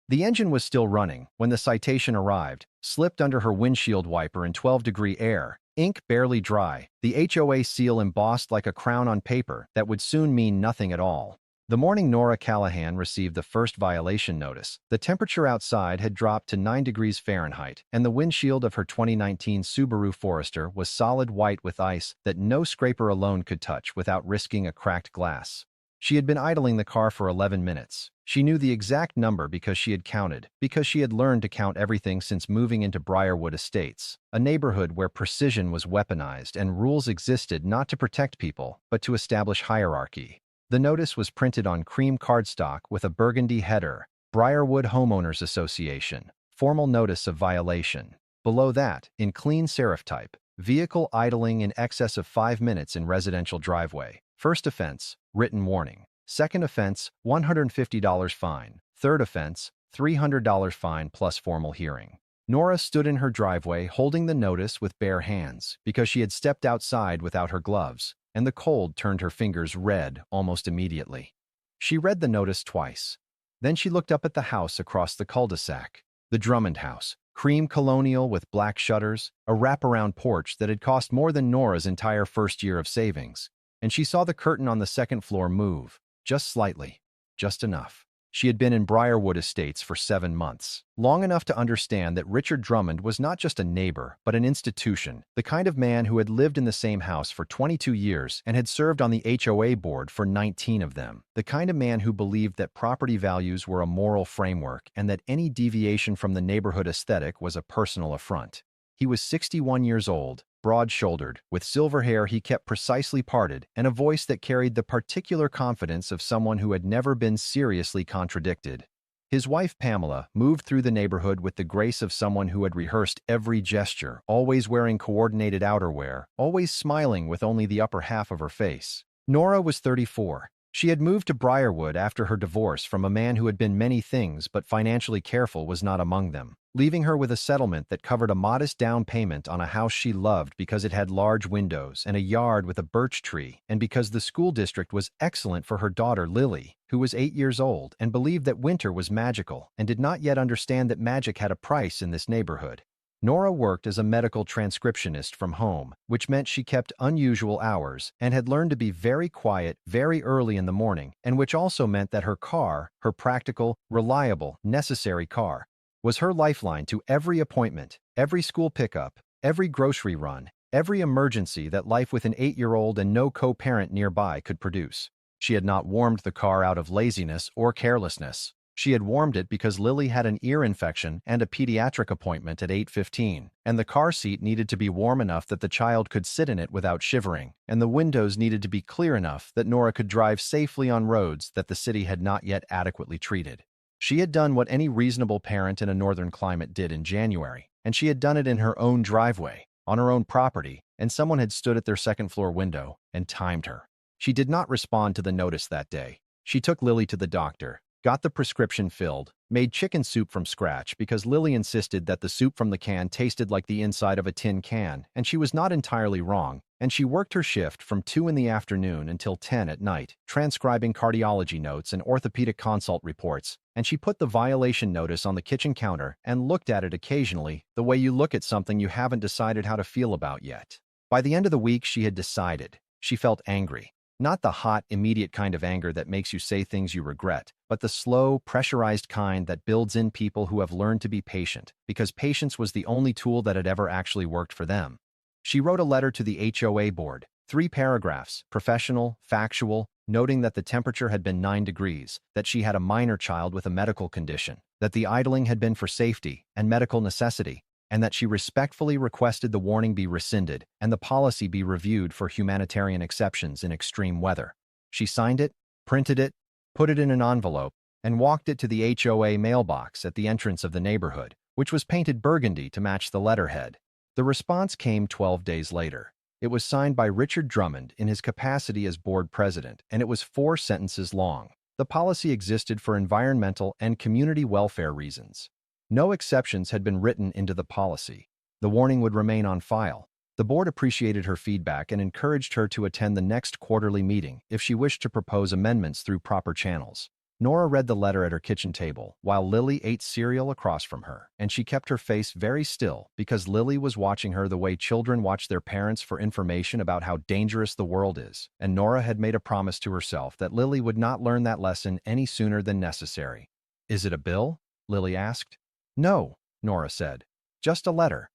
The engine was still running when the citation arrived, slipped under her windshield wiper in 12-degree air, ink barely dry, the HOA seal embossed like a crown on paper that would soon mean nothing at all. The morning Nora Callahan received the first violation notice, the temperature outside had dropped to 9 degrees Fahrenheit, and the windshield of her 2019 Subaru Forester was solid white with ice that no scraper alone could touch without risking a cracked glass. She had been idling the car for 11 minutes. She knew the exact number because she had counted, because she had learned to count everything since moving into Briarwood Estates, a neighborhood where precision was weaponized and rules existed not to protect people, but to establish hierarchy. The notice was printed on cream cardstock with a burgundy header, Briarwood Homeowners Association, formal notice of violation. Below that, in clean serif type, vehicle idling in excess of 5 minutes in residential driveway. First offense, written warning. Second offense, $150 fine. Third offense, $300 fine plus formal hearing. Nora stood in her driveway holding the notice with bare hands because she had stepped outside without her gloves, and the cold turned her fingers red almost immediately. She read the notice twice. Then she looked up at the house across the cul-de-sac, the Drummond house, cream colonial with black shutters, a wraparound porch that had cost more than Nora's entire first year of savings. And she saw the curtain on the second floor move, just slightly, just enough. She had been in Briarwood Estates for 7 months, long enough to understand that Richard Drummond was not just a neighbor, but an institution, the kind of man who had lived in the same house for 22 years and had served on the HOA board for 19 of them, the kind of man who believed that property values were a moral framework and that any deviation from the neighborhood aesthetic was a personal affront. He was 61 years old, broad-shouldered, with silver hair he kept precisely parted, and a voice that carried the particular confidence of someone who had never been seriously contradicted. His wife, Pamela, moved through the neighborhood with the grace of someone who had rehearsed every gesture, always wearing coordinated outerwear, always smiling with only the upper half of her face. Nora was 34. She had moved to Briarwood after her divorce from a man who had been many things but financially careful was not among them, leaving her with a settlement that covered a modest down payment on a house she loved because it had large windows and a yard with a birch tree, and because the school district was excellent for her daughter Lily, who was 8 years old and believed that winter was magical and did not yet understand that magic had a price in this neighborhood. Nora worked as a medical transcriptionist from home, which meant she kept unusual hours and had learned to be very quiet very early in the morning, and which also meant that her car, her practical, reliable, necessary car, was her lifeline to every appointment, every school pickup, every grocery run, every emergency that life with an 8-year-old and no co-parent nearby could produce. She had not warmed the car out of laziness or carelessness. She had warmed it because Lily had an ear infection and a pediatric appointment at 8:15, and the car seat needed to be warm enough that the child could sit in it without shivering, and the windows needed to be clear enough that Nora could drive safely on roads that the city had not yet adequately treated. She had done what any reasonable parent in a northern climate did in January, and she had done it in her own driveway, on her own property, and someone had stood at their second-floor window and timed her. She did not respond to the notice that day. She took Lily to the doctor, got the prescription filled, made chicken soup from scratch because Lily insisted that the soup from the can tasted like the inside of a tin can, and she was not entirely wrong, and she worked her shift from 2 in the afternoon until 10 at night, transcribing cardiology notes and orthopedic consult reports, and she put the violation notice on the kitchen counter and looked at it occasionally, the way you look at something you haven't decided how to feel about yet. By the end of the week, she had decided. She felt angry. Not the hot, immediate kind of anger that makes you say things you regret, but the slow, pressurized kind that builds in people who have learned to be patient, because patience was the only tool that had ever actually worked for them. She wrote a letter to the HOA board, 3 paragraphs, professional, factual, noting that the temperature had been 9 degrees, that she had a minor child with a medical condition, that the idling had been for safety and medical necessity, and that she respectfully requested the warning be rescinded and the policy be reviewed for humanitarian exceptions in extreme weather. She signed it, printed it, put it in an envelope, and walked it to the HOA mailbox at the entrance of the neighborhood, which was painted burgundy to match the letterhead. The response came 12 days later. It was signed by Richard Drummond in his capacity as board president, and it was 4 sentences long. The policy existed for environmental and community welfare reasons. No exceptions had been written into the policy. The warning would remain on file. The board appreciated her feedback and encouraged her to attend the next quarterly meeting if she wished to propose amendments through proper channels. Nora read the letter at her kitchen table, while Lily ate cereal across from her, and she kept her face very still because Lily was watching her the way children watch their parents for information about how dangerous the world is, and Nora had made a promise to herself that Lily would not learn that lesson any sooner than necessary. "Is it a bill?" Lily asked. "No," Nora said. "Just a letter."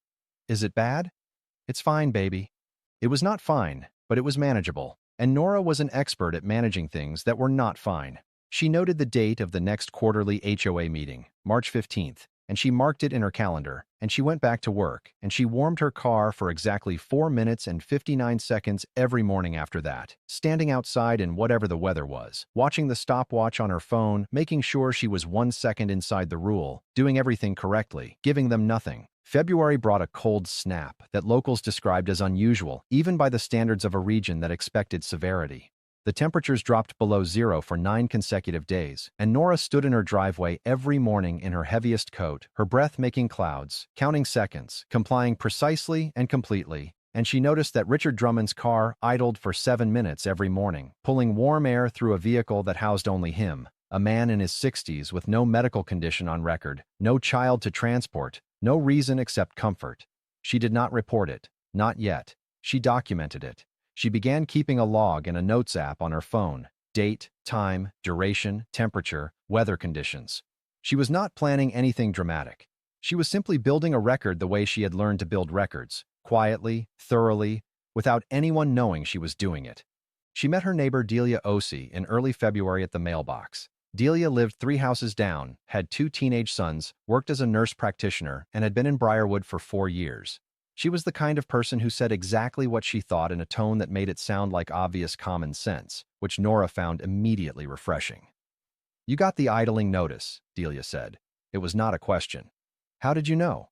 "Is it bad?" "It's fine, baby." It was not fine, but it was manageable, and Nora was an expert at managing things that were not fine. She noted the date of the next quarterly HOA meeting, March 15th, and she marked it in her calendar, and she went back to work, and she warmed her car for exactly 4 minutes and 59 seconds every morning after that, standing outside in whatever the weather was, watching the stopwatch on her phone, making sure she was 1 second inside the rule, doing everything correctly, giving them nothing. February brought a cold snap that locals described as unusual, even by the standards of a region that expected severity. The temperatures dropped below zero for 9 consecutive days, and Nora stood in her driveway every morning in her heaviest coat, her breath making clouds, counting seconds, complying precisely and completely, and she noticed that Richard Drummond's car idled for 7 minutes every morning, pulling warm air through a vehicle that housed only him, a man in his 60s with no medical condition on record, no child to transport, no reason except comfort. She did not report it, not yet. She documented it. She began keeping a log in a notes app on her phone: date, time, duration, temperature, weather conditions. She was not planning anything dramatic. She was simply building a record the way she had learned to build records, quietly, thoroughly, without anyone knowing she was doing it. She met her neighbor Delia Osi in early February at the mailbox. Delia lived 3 houses down, had 2 teenage sons, worked as a nurse practitioner, and had been in Briarwood for 4 years. She was the kind of person who said exactly what she thought in a tone that made it sound like obvious common sense, which Nora found immediately refreshing. "You got the idling notice," Delia said. It was not a question. "How did you know?"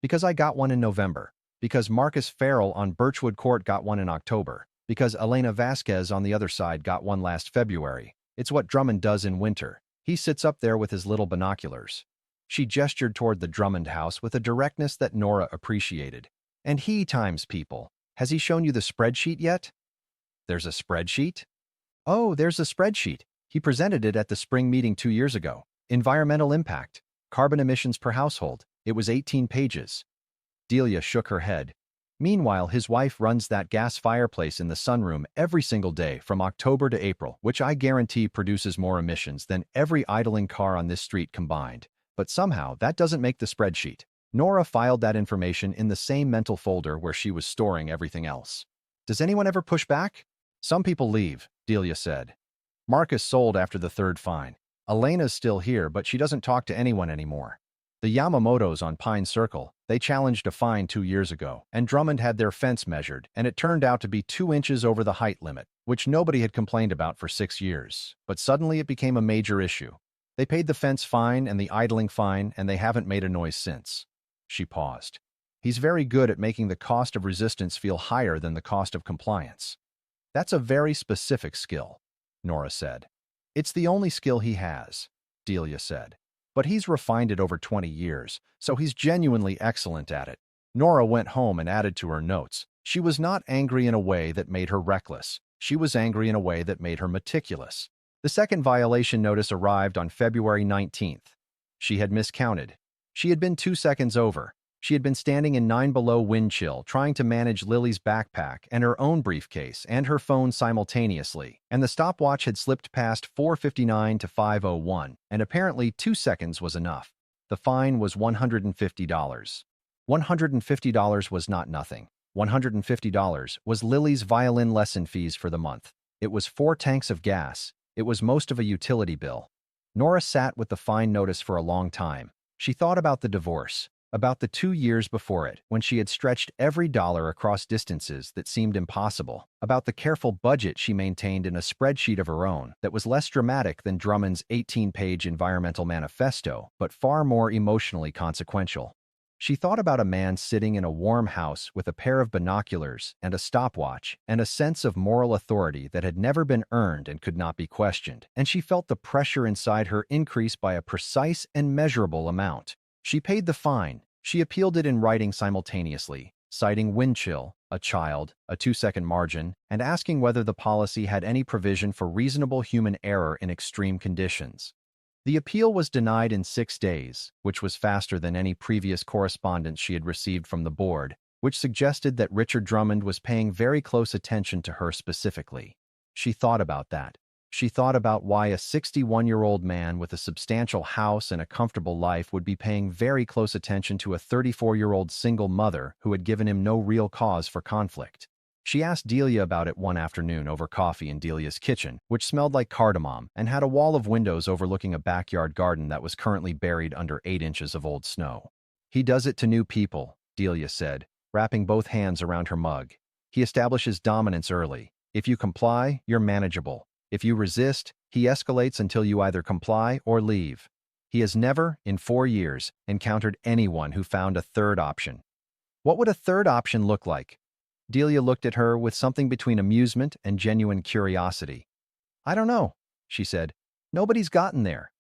"Because I got one in November. Because Marcus Farrell on Birchwood Court got one in October. Because Elena Vasquez on the other side got one last February. It's what Drummond does in winter. He sits up there with his little binoculars." She gestured toward the Drummond house with a directness that Nora appreciated. "And he times people. Has he shown you the spreadsheet yet?" "There's a spreadsheet?" "Oh, there's a spreadsheet. He presented it at the spring meeting 2 years ago. Environmental impact. Carbon emissions per household. It was 18 pages. Delia shook her head. "Meanwhile, his wife runs that gas fireplace in the sunroom every single day from October to April, which I guarantee produces more emissions than every idling car on this street combined. But somehow, that doesn't make the spreadsheet." Nora filed that information in the same mental folder where she was storing everything else. "Does anyone ever push back?" "Some people leave," Delia said. "Marcus sold after the 3rd fine. Elena's still here, but she doesn't talk to anyone anymore. The Yamamotos on Pine Circle, they challenged a fine 2 years ago, and Drummond had their fence measured, and it turned out to be 2 inches over the height limit, which nobody had complained about for 6 years. But suddenly it became a major issue. They paid the fence fine and the idling fine, and they haven't made a noise since." She paused. "He's very good at making the cost of resistance feel higher than the cost of compliance." "That's a very specific skill," Nora said. "It's the only skill he has," Delia said. "But he's refined it over 20 years, so he's genuinely excellent at it." Nora went home and added to her notes. She was not angry in a way that made her reckless. She was angry in a way that made her meticulous. The second violation notice arrived on February 19th. She had miscounted. She had been 2 seconds over. She had been standing in 9 below wind chill, trying to manage Lily's backpack and her own briefcase and her phone simultaneously, and the stopwatch had slipped past 4:59 to 5:01, and apparently 2 seconds was enough. The fine was $150. $150 was not nothing. $150 was Lily's violin lesson fees for the month. It was 4 tanks of gas. It was most of a utility bill. Nora sat with the fine notice for a long time. She thought about the divorce, about the 2 years before it, when she had stretched every dollar across distances that seemed impossible, about the careful budget she maintained in a spreadsheet of her own that was less dramatic than Drummond's 18-page environmental manifesto, but far more emotionally consequential. She thought about a man sitting in a warm house with a pair of binoculars and a stopwatch and a sense of moral authority that had never been earned and could not be questioned, and she felt the pressure inside her increase by a precise and measurable amount. She paid the fine. She appealed it in writing simultaneously, citing wind chill, a child, a 2-second margin, and asking whether the policy had any provision for reasonable human error in extreme conditions. The appeal was denied in 6 days, which was faster than any previous correspondence she had received from the board, which suggested that Richard Drummond was paying very close attention to her specifically. She thought about that. She thought about why a 61-year-old man with a substantial house and a comfortable life would be paying very close attention to a 34-year-old single mother who had given him no real cause for conflict. She asked Delia about it one afternoon over coffee in Delia's kitchen, which smelled like cardamom and had a wall of windows overlooking a backyard garden that was currently buried under 8 inches of old snow. "He does it to new people," Delia said, wrapping both hands around her mug. "He establishes dominance early. If you comply, you're manageable. If you resist, he escalates until you either comply or leave. He has never, in 4 years, encountered anyone who found a third option." "What would a third option look like?" Delia looked at her with something between amusement and genuine curiosity. "I don't know," she said. "Nobody's gotten there."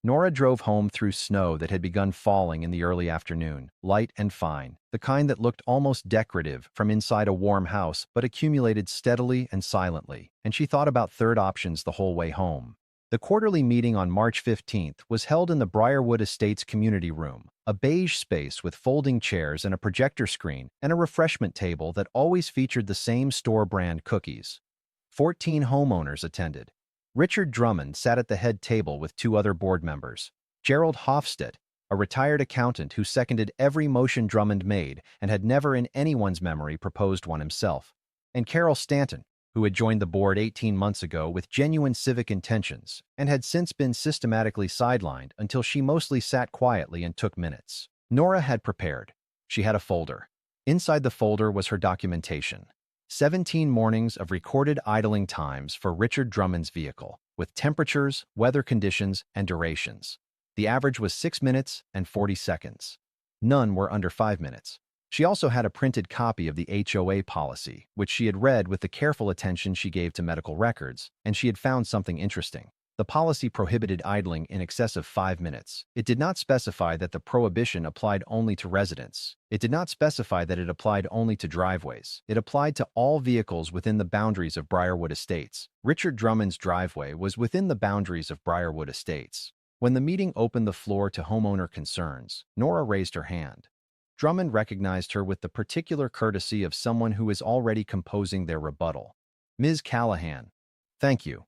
Nora drove home through snow that had begun falling in the early afternoon, light and fine, the kind that looked almost decorative from inside a warm house but accumulated steadily and silently, and she thought about third options the whole way home. The quarterly meeting on March 15th was held in the Briarwood Estates community room, a beige space with folding chairs and a projector screen and a refreshment table that always featured the same store-brand cookies. 14 homeowners attended. Richard Drummond sat at the head table with 2 other board members. Gerald Hofstedt, a retired accountant who seconded every motion Drummond made and had never in anyone's memory proposed one himself, and Carol Stanton, who had joined the board 18 months ago with genuine civic intentions and had since been systematically sidelined until she mostly sat quietly and took minutes. Nora had prepared. She had a folder. Inside the folder was her documentation. 17 mornings of recorded idling times for Richard Drummond's vehicle, with temperatures, weather conditions, and durations. The average was 6 minutes and 40 seconds. None were under 5 minutes. She also had a printed copy of the HOA policy, which she had read with the careful attention she gave to medical records, and she had found something interesting. The policy prohibited idling in excess of 5 minutes. It did not specify that the prohibition applied only to residents. It did not specify that it applied only to driveways. It applied to all vehicles within the boundaries of Briarwood Estates. Richard Drummond's driveway was within the boundaries of Briarwood Estates. When the meeting opened the floor to homeowner concerns, Nora raised her hand. Drummond recognized her with the particular courtesy of someone who is already composing their rebuttal. "Ms. Callahan." "Thank you."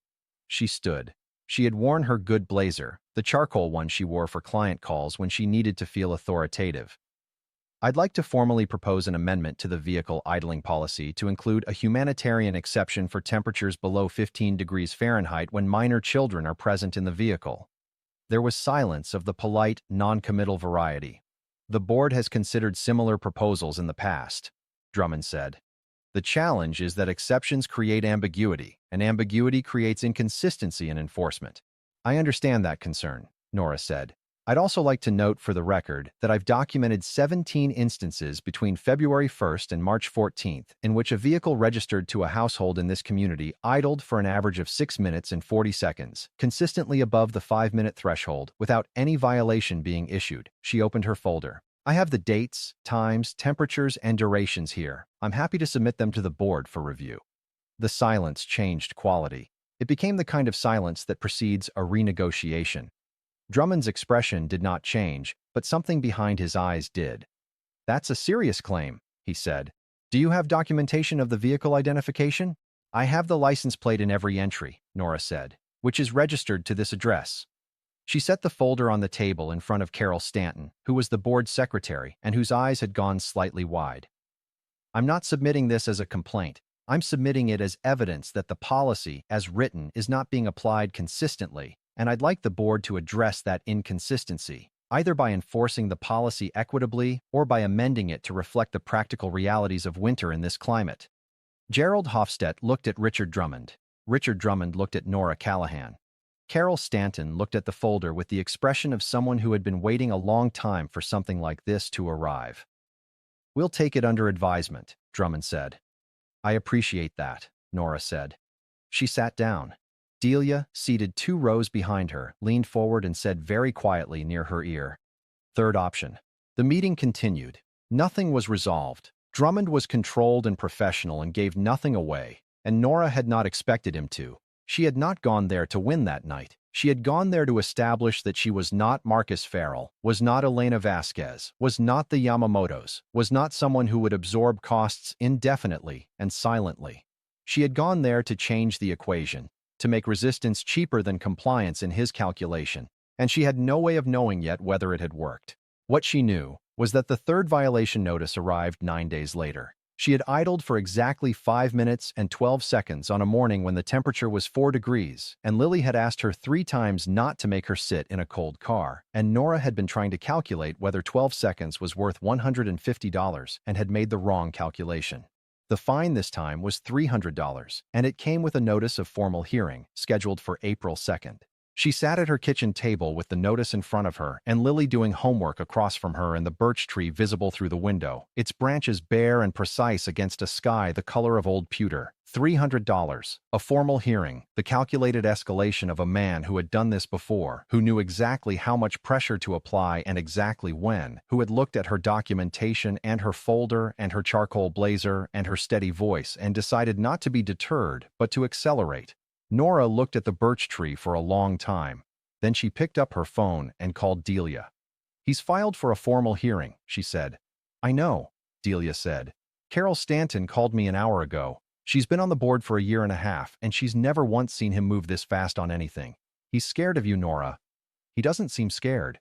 She stood. She had worn her good blazer, the charcoal one she wore for client calls when she needed to feel authoritative. "I'd like to formally propose an amendment to the vehicle idling policy to include a humanitarian exception for temperatures below 15 degrees Fahrenheit when minor children are present in the vehicle." There was silence of the polite, non-committal variety. "The board has considered similar proposals in the past," Drummond said. "The challenge is that exceptions create ambiguity, and ambiguity creates inconsistency in enforcement." "I understand that concern," Nora said. "I'd also like to note for the record that I've documented 17 instances between February 1st and March 14th in which a vehicle registered to a household in this community idled for an average of 6 minutes and 40 seconds, consistently above the 5-minute threshold, without any violation being issued." She opened her folder. "I have the dates, times, temperatures, and durations here. I'm happy to submit them to the board for review." The silence changed quality. It became the kind of silence that precedes a renegotiation. Drummond's expression did not change, but something behind his eyes did. "That's a serious claim," he said. "Do you have documentation of the vehicle identification?" "I have the license plate in every entry," Nora said, "which is registered to this address." She set the folder on the table in front of Carol Stanton, who was the board secretary and whose eyes had gone slightly wide. "I'm not submitting this as a complaint. I'm submitting it as evidence that the policy, as written, is not being applied consistently, and I'd like the board to address that inconsistency, either by enforcing the policy equitably or by amending it to reflect the practical realities of winter in this climate." Gerald Hofstedt looked at Richard Drummond. Richard Drummond looked at Nora Callahan. Carol Stanton looked at the folder with the expression of someone who had been waiting a long time for something like this to arrive. "We'll take it under advisement," Drummond said. "I appreciate that," Nora said. She sat down. Delia, seated 2 rows behind her, leaned forward and said very quietly near her ear, "Third option." The meeting continued. Nothing was resolved. Drummond was controlled and professional and gave nothing away, and Nora had not expected him to. She had not gone there to win that night. She had gone there to establish that she was not Marcus Farrell, was not Elena Vasquez, was not the Yamamotos, was not someone who would absorb costs indefinitely and silently. She had gone there to change the equation, to make resistance cheaper than compliance in his calculation, and she had no way of knowing yet whether it had worked. What she knew was that the third violation notice arrived 9 days later. She had idled for exactly 5 minutes and 12 seconds on a morning when the temperature was 4 degrees, and Lily had asked her 3 times not to make her sit in a cold car, and Nora had been trying to calculate whether 12 seconds was worth $150 and had made the wrong calculation. The fine this time was $300, and it came with a notice of formal hearing, scheduled for April 2nd. She sat at her kitchen table with the notice in front of her and Lily doing homework across from her and the birch tree visible through the window, its branches bare and precise against a sky the color of old pewter. $300. A formal hearing, the calculated escalation of a man who had done this before, who knew exactly how much pressure to apply and exactly when, who had looked at her documentation and her folder and her charcoal blazer and her steady voice and decided not to be deterred but to accelerate. Nora looked at the birch tree for a long time. Then she picked up her phone and called Delia. "He's filed for a formal hearing," she said. "I know," Delia said. "Carol Stanton called me an hour ago. She's been on the board for a year and a half, and she's never once seen him move this fast on anything. He's scared of you, Nora." "He doesn't seem scared."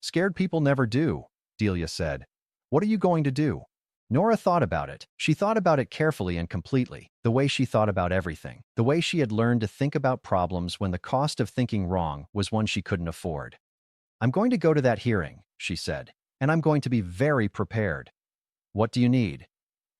"Scared people never do," Delia said. "What are you going to do?" Nora thought about it. She thought about it carefully and completely, the way she thought about everything, the way she had learned to think about problems when the cost of thinking wrong was one she couldn't afford. "I'm going to go to that hearing," she said, "and I'm going to be very prepared." "What do you need?"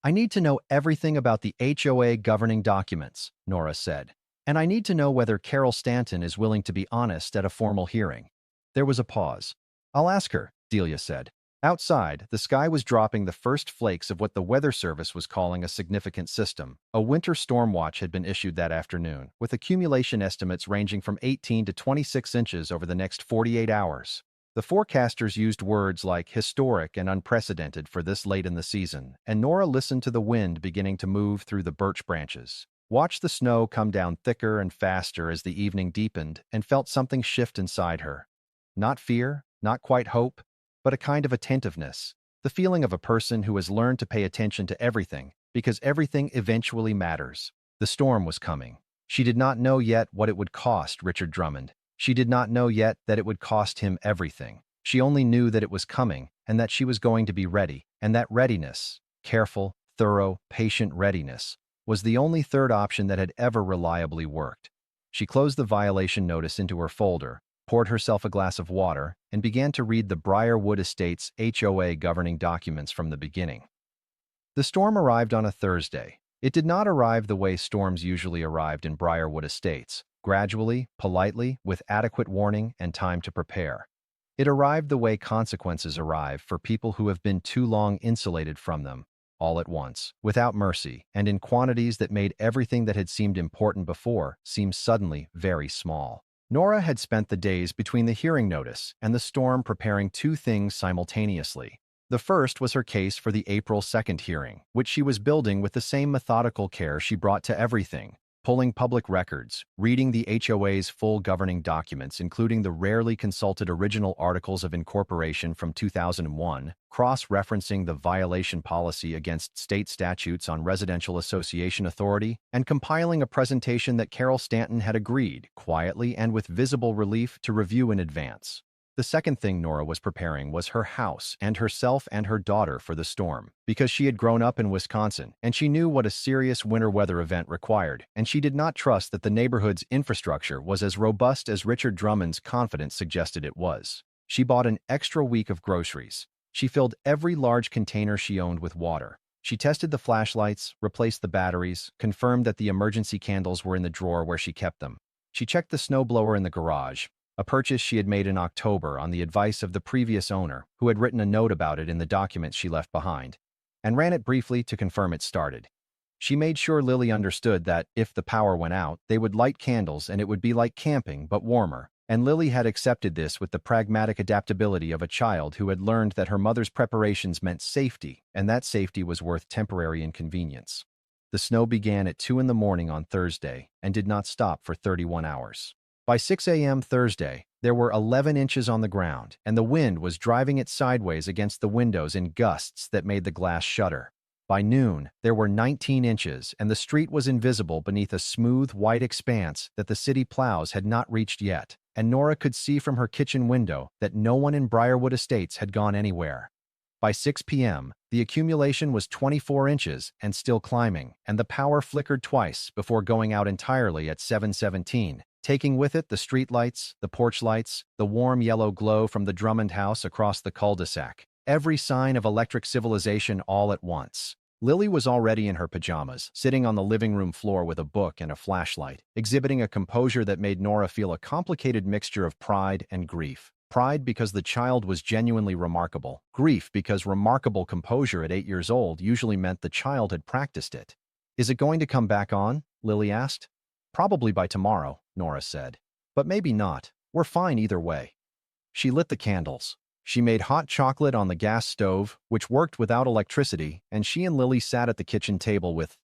"I need to know everything about the HOA governing documents," Nora said, "and I need to know whether Carol Stanton is willing to be honest at a formal hearing." There was a pause. "I'll ask her," Delia said. Outside, the sky was dropping the first flakes of what the Weather Service was calling a significant system. A winter storm watch had been issued that afternoon, with accumulation estimates ranging from 18 to 26 inches over the next 48 hours. The forecasters used words like historic and unprecedented for this late in the season, and Nora listened to the wind beginning to move through the birch branches, watched the snow come down thicker and faster as the evening deepened, and felt something shift inside her. Not fear, not quite hope, but a kind of attentiveness, the feeling of a person who has learned to pay attention to everything, because everything eventually matters. The storm was coming. She did not know yet what it would cost Richard Drummond. She did not know yet that it would cost him everything. She only knew that it was coming, and that she was going to be ready, and that readiness, careful, thorough, patient readiness, was the only third option that had ever reliably worked. She closed the violation notice into her folder, poured herself a glass of water, and began to read the Briarwood Estates HOA governing documents from the beginning. The storm arrived on a Thursday. It did not arrive the way storms usually arrived in Briarwood Estates, gradually, politely, with adequate warning and time to prepare. It arrived the way consequences arrive for people who have been too long insulated from them, all at once, without mercy, and in quantities that made everything that had seemed important before seem suddenly very small. Nora had spent the days between the hearing notice and the storm preparing two things simultaneously. The first was her case for the April 2nd hearing, which she was building with the same methodical care she brought to everything, pulling public records, reading the HOA's full governing documents including the rarely consulted original Articles of Incorporation from 2001, cross-referencing the violation policy against state statutes on residential association authority, and compiling a presentation that Carol Stanton had agreed, quietly and with visible relief, to review in advance. The second thing Nora was preparing was her house and herself and her daughter for the storm, because she had grown up in Wisconsin, and she knew what a serious winter weather event required, and she did not trust that the neighborhood's infrastructure was as robust as Richard Drummond's confidence suggested it was. She bought an extra week of groceries. She filled every large container she owned with water. She tested the flashlights, replaced the batteries, confirmed that the emergency candles were in the drawer where she kept them. She checked the snowblower in the garage, a purchase she had made in October on the advice of the previous owner, who had written a note about it in the documents she left behind, and ran it briefly to confirm it started. She made sure Lily understood that, if the power went out, they would light candles and it would be like camping, but warmer, and Lily had accepted this with the pragmatic adaptability of a child who had learned that her mother's preparations meant safety, and that safety was worth temporary inconvenience. The snow began at 2 in the morning on Thursday and did not stop for 31 hours. By 6 a.m. Thursday, there were 11 inches on the ground, and the wind was driving it sideways against the windows in gusts that made the glass shudder. By noon, there were 19 inches, and the street was invisible beneath a smooth, white expanse that the city plows had not reached yet, and Nora could see from her kitchen window that no one in Briarwood Estates had gone anywhere. By 6 p.m., the accumulation was 24 inches and still climbing, and the power flickered twice before going out entirely at 7:17, taking with it the streetlights, the porch lights, the warm yellow glow from the Drummond house across the cul-de-sac. Every sign of electric civilization all at once. Lily was already in her pajamas, sitting on the living room floor with a book and a flashlight, exhibiting a composure that made Nora feel a complicated mixture of pride and grief. Pride because the child was genuinely remarkable. Grief because remarkable composure at 8 years old usually meant the child had practiced it. "Is it going to come back on?" Lily asked. "Probably by tomorrow," Nora said. "But maybe not. We're fine either way." She lit the candles. She made hot chocolate on the gas stove, which worked without electricity, and she and Lily sat at the kitchen table with